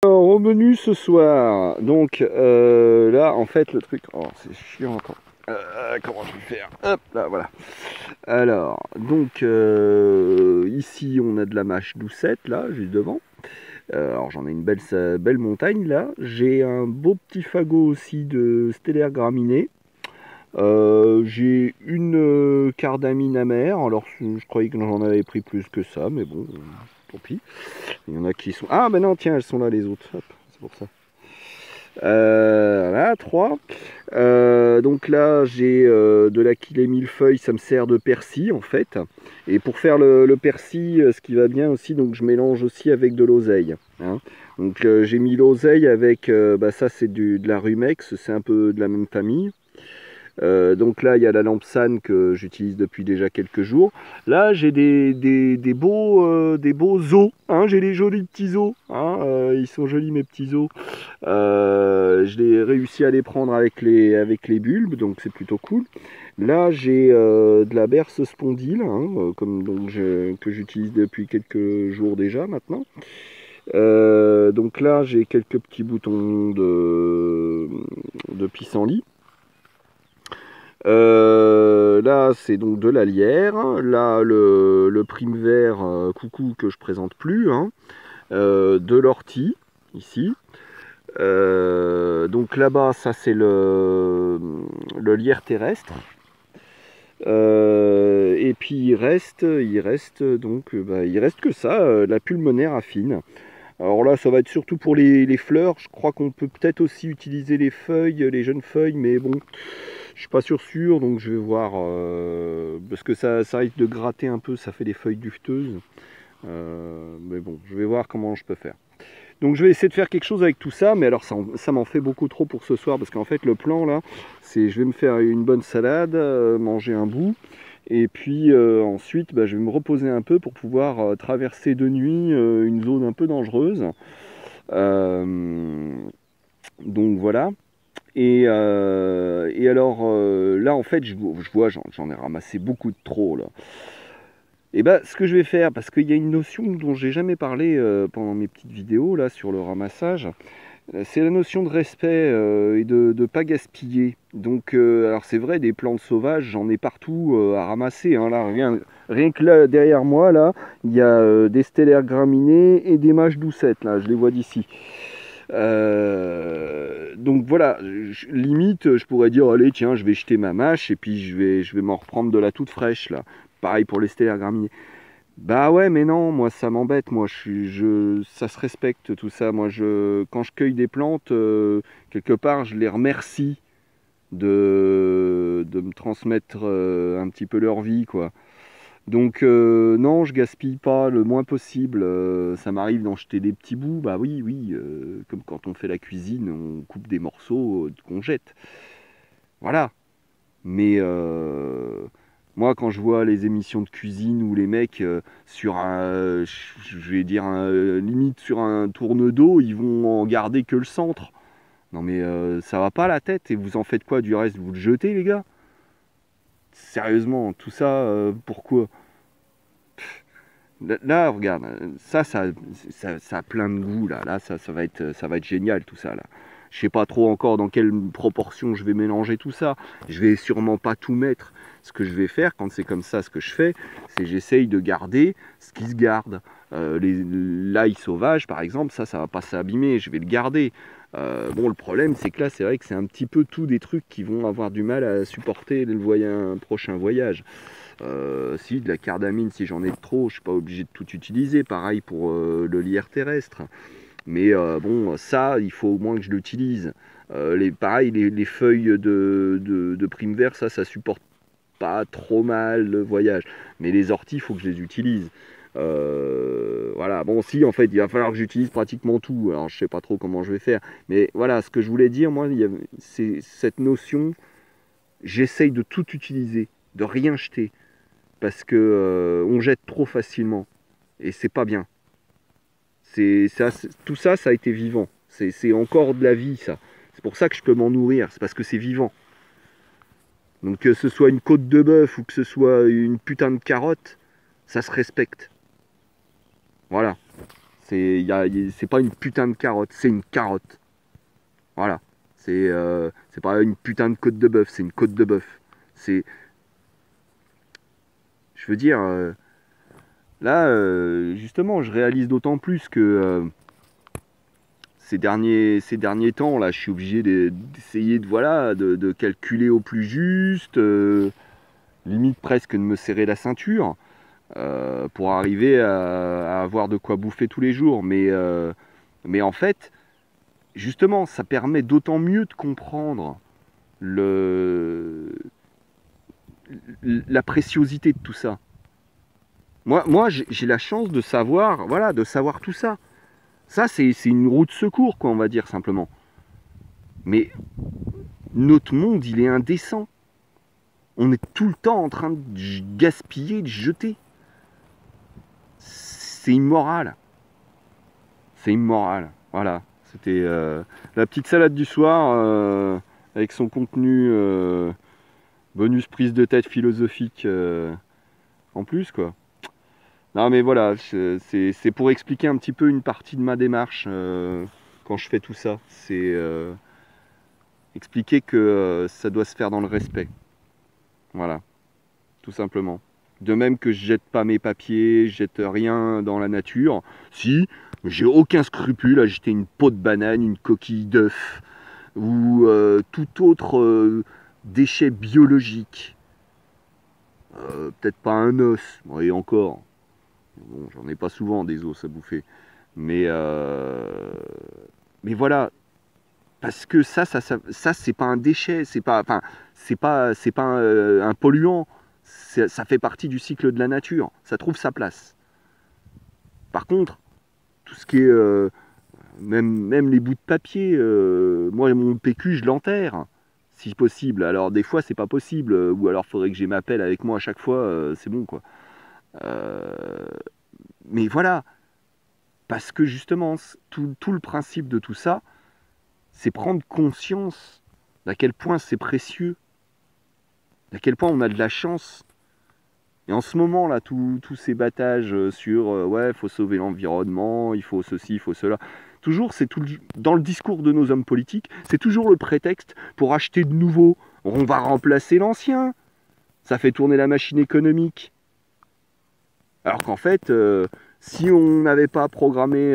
Alors, au menu ce soir, donc là en fait le truc, oh c'est chiant encore. Comment je vais faire? Hop là, voilà. Alors, donc ici on a de la mâche doucette là, juste devant. Alors j'en ai une belle montagne là. J'ai un beau petit fagot aussi de stellaire graminé. J'ai une cardamine amère. Alors je croyais que j'en avais pris plus que ça, mais bon, tant pis. Il y en a qui sont... Ah ben non, tiens, elles sont là les autres. Hop, c'est pour ça. Voilà, 3. Donc là, j'ai de l'aquilée millefeuille, ça me sert de persil en fait. Et pour faire le persil, ce qui va bien aussi, donc je mélange aussi avec de l'oseille. Hein. Donc j'ai mis l'oseille avec, bah, ça c'est de la rumex, c'est un peu de la même famille. Donc là, il y a la lampsane que j'utilise depuis déjà quelques jours. Là, j'ai des beaux os. Hein, j'ai des jolis petits os. Hein, ils sont jolis mes petits os. Je l'ai réussi à les prendre avec les bulbes, donc c'est plutôt cool. Là, j'ai de la berce spondyle, hein, que j'utilise depuis quelques jours déjà maintenant. Donc là, j'ai quelques petits boutons de pissenlit. Là, c'est donc de la lierre. Là, le prime vert coucou que je présente plus. Hein. De l'ortie, ici. Donc là-bas, ça c'est le lierre terrestre. Et puis il reste que ça, la pulmonaire affine. Alors là, ça va être surtout pour les fleurs. Je crois qu'on peut peut-être aussi utiliser les feuilles, les jeunes feuilles, mais bon, je suis pas sûr, donc je vais voir, parce que ça risque de gratter un peu, ça fait des feuilles dufteuses. Mais bon, je vais voir comment je peux faire. Donc je vais essayer de faire quelque chose avec tout ça, mais alors ça m'en fait beaucoup trop pour ce soir, parce qu'en fait le plan là, c'est je vais me faire une bonne salade, manger un bout, et puis ensuite bah, je vais me reposer un peu pour pouvoir traverser de nuit une zone un peu dangereuse. Donc voilà. Et alors là en fait je vois j'en ai ramassé beaucoup de trop là. Et bah ce que je vais faire, parce qu'il y a une notion dont j'ai jamais parlé pendant mes petites vidéos là sur le ramassage, c'est la notion de respect et de ne pas gaspiller. Donc alors c'est vrai, des plantes sauvages, j'en ai partout à ramasser. Hein, là, rien que là derrière moi, là, il y a des stellaires graminées et des mâches doucettes, là, je les vois d'ici. Donc voilà, limite, je pourrais dire, allez, tiens, je vais jeter ma mâche et puis je vais m'en reprendre de la toute fraîche, là. Pareil pour les stellaires graminées. Bah ouais, mais non, moi ça m'embête, moi ça se respecte tout ça. Moi quand je cueille des plantes, quelque part, je les remercie de me transmettre un petit peu leur vie, quoi. Donc non, je gaspille pas le moins possible. Ça m'arrive d'en jeter des petits bouts, bah oui, oui, comme quand on fait la cuisine, on coupe des morceaux qu'on jette. Voilà. Mais moi, quand je vois les émissions de cuisine où les mecs, sur je vais dire, limite sur un tourne d'eau, ils vont en garder que le centre. Non mais ça va pas la tête, et vous en faites quoi du reste? Vous le jetez, les gars? Sérieusement, tout ça, pourquoi? Là, regarde, ça a plein de goût, là. Là, ça va être génial, tout ça, là. Je sais pas trop encore dans quelle proportion je vais mélanger tout ça. Je vais sûrement pas tout mettre. Ce que je vais faire, quand c'est comme ça, ce que je fais, c'est j'essaye de garder ce qui se garde. L'ail sauvage, par exemple, ça va pas s'abîmer, je vais le garder. Bon, le problème, c'est que là, c'est vrai que c'est un petit peu tout des trucs qui vont avoir du mal à supporter un prochain voyage. Si de la cardamine, si j'en ai trop, je suis pas obligé de tout utiliser. Pareil pour le lierre terrestre. Mais bon, ça, il faut au moins que je l'utilise. Pareil, les feuilles de prime vert, ça supporte pas trop mal le voyage. Mais les orties, il faut que je les utilise. Voilà, bon, si, en fait, il va falloir que j'utilise pratiquement tout. Alors, je sais pas trop comment je vais faire. Mais voilà, ce que je voulais dire, moi, c'est cette notion, j'essaye de tout utiliser, de rien jeter parce que on jette trop facilement et c'est pas bien. Tout ça, ça a été vivant. C'est encore de la vie, ça. C'est pour ça que je peux m'en nourrir. C'est parce que c'est vivant. Donc que ce soit une côte de bœuf ou que ce soit une putain de carotte, ça se respecte. Voilà. C'est pas une putain de carotte, c'est une carotte. Voilà. C'est pas une putain de côte de bœuf, c'est une côte de bœuf. C'est, je veux dire, là, justement, je réalise d'autant plus que ces derniers temps, là, je suis obligé d'essayer de, voilà, de calculer au plus juste, limite presque de me serrer la ceinture, pour arriver à avoir de quoi bouffer tous les jours. Mais en fait, justement, ça permet d'autant mieux de comprendre le, la préciosité de tout ça. Moi j'ai la chance de savoir, voilà, de savoir tout ça. Ça, c'est une roue de secours, quoi, on va dire simplement. Mais notre monde, il est indécent. On est tout le temps en train de gaspiller, de jeter. C'est immoral. C'est immoral. Voilà. C'était la petite salade du soir avec son contenu bonus prise de tête philosophique en plus, quoi. Non, mais voilà, c'est pour expliquer un petit peu une partie de ma démarche quand je fais tout ça. C'est expliquer que ça doit se faire dans le respect. Voilà, tout simplement. De même que je jette pas mes papiers, je jette rien dans la nature. Si, j'ai aucun scrupule à jeter une peau de banane, une coquille d'œuf ou tout autre déchet biologique. Peut-être pas un os, bon, et encore. Bon, j'en ai pas souvent des os à bouffer. Mais voilà, parce que ça c'est pas un déchet, c'est pas, enfin, c'est pas un polluant. Ça fait partie du cycle de la nature. Ça trouve sa place. Par contre, tout ce qui est même les bouts de papier, moi mon PQ je l'enterre si possible. Alors des fois c'est pas possible, ou alors faudrait que j'ai ma pelle avec moi à chaque fois, c'est bon quoi. Mais voilà, parce que justement tout le principe de tout ça, c'est prendre conscience d'à quel point c'est précieux, d'à quel point on a de la chance. Et en ce moment là, tous ces battages sur ouais, faut sauver l'environnement, il faut ceci, il faut cela. Toujours, c'est tout dans le discours de nos hommes politiques, c'est toujours le prétexte pour acheter de nouveau. On va remplacer l'ancien. Ça fait tourner la machine économique. Alors qu'en fait, si on n'avait pas programmé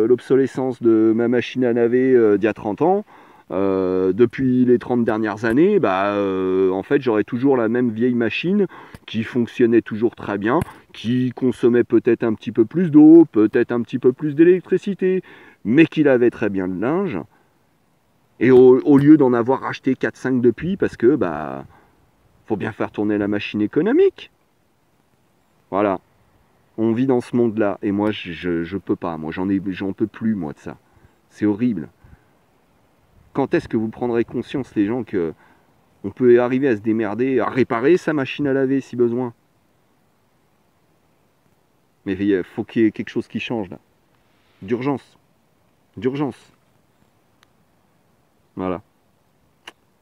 l'obsolescence de ma machine à laver d'il y a 30 ans, depuis les 30 dernières années, en fait, j'aurais toujours la même vieille machine qui fonctionnait toujours très bien, qui consommait peut-être un petit peu plus d'eau, peut-être un petit peu plus d'électricité, mais qui lavait très bien le linge. Et au lieu d'en avoir racheté 4-5 depuis, parce que, faut bien faire tourner la machine économique. Voilà. On vit dans ce monde-là, et moi, je peux pas. Moi, j'en peux plus, moi, de ça. C'est horrible. Quand est-ce que vous prendrez conscience, les gens, que on peut arriver à se démerder, à réparer sa machine à laver si besoin? Mais il faut qu'il y ait quelque chose qui change, là. D'urgence. D'urgence. Voilà.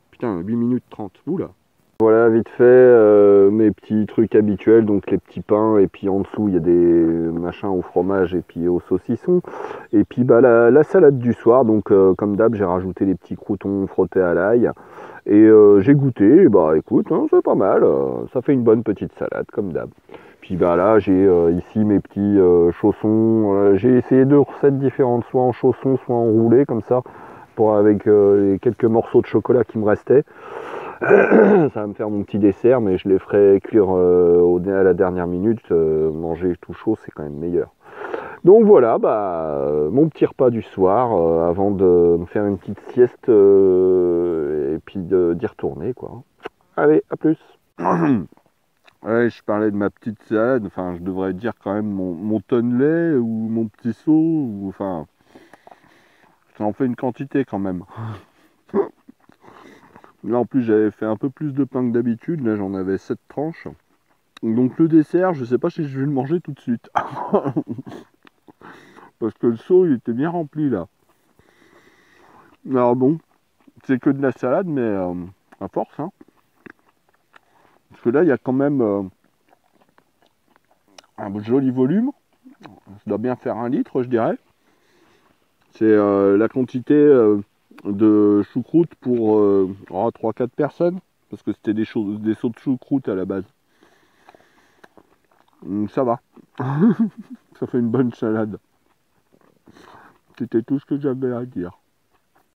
Putain, 8 minutes 30. Oula. Voilà, vite fait, mes petits trucs habituels, donc les petits pains, et puis en dessous, il y a des machins au fromage et puis au saucisson. Et puis la salade du soir, donc comme d'hab, j'ai rajouté les petits croûtons frottés à l'ail. Et j'ai goûté, écoute, hein, c'est pas mal, ça fait une bonne petite salade, comme d'hab. Puis là, j'ai ici mes petits chaussons. J'ai essayé 2 recettes différentes, soit en chaussons, soit en roulé, comme ça, avec les quelques morceaux de chocolat qui me restaient. Ça va me faire mon petit dessert, mais je les ferai cuire à la dernière minute. Manger tout chaud, c'est quand même meilleur. Donc voilà, mon petit repas du soir, avant de me faire une petite sieste et puis d'y retourner, quoi. Allez, à plus. Ouais, je parlais de ma petite salade, enfin je devrais dire quand même mon tonnelet ou mon petit seau, ou enfin ça en fait une quantité quand même. Là en plus j'avais fait un peu plus de pain que d'habitude, là j'en avais 7 tranches. Donc le dessert, je sais pas si je vais le manger tout de suite. Parce que le seau il était bien rempli là. Alors bon, c'est que de la salade, mais à force, hein. Parce que là il y a quand même un joli volume. Ça doit bien faire 1 litre, je dirais. C'est la quantité de choucroute pour 3-4 personnes. Parce que c'était des seaux de choucroute à la base. Donc ça va. Ça fait une bonne salade. C'était tout ce que j'avais à dire.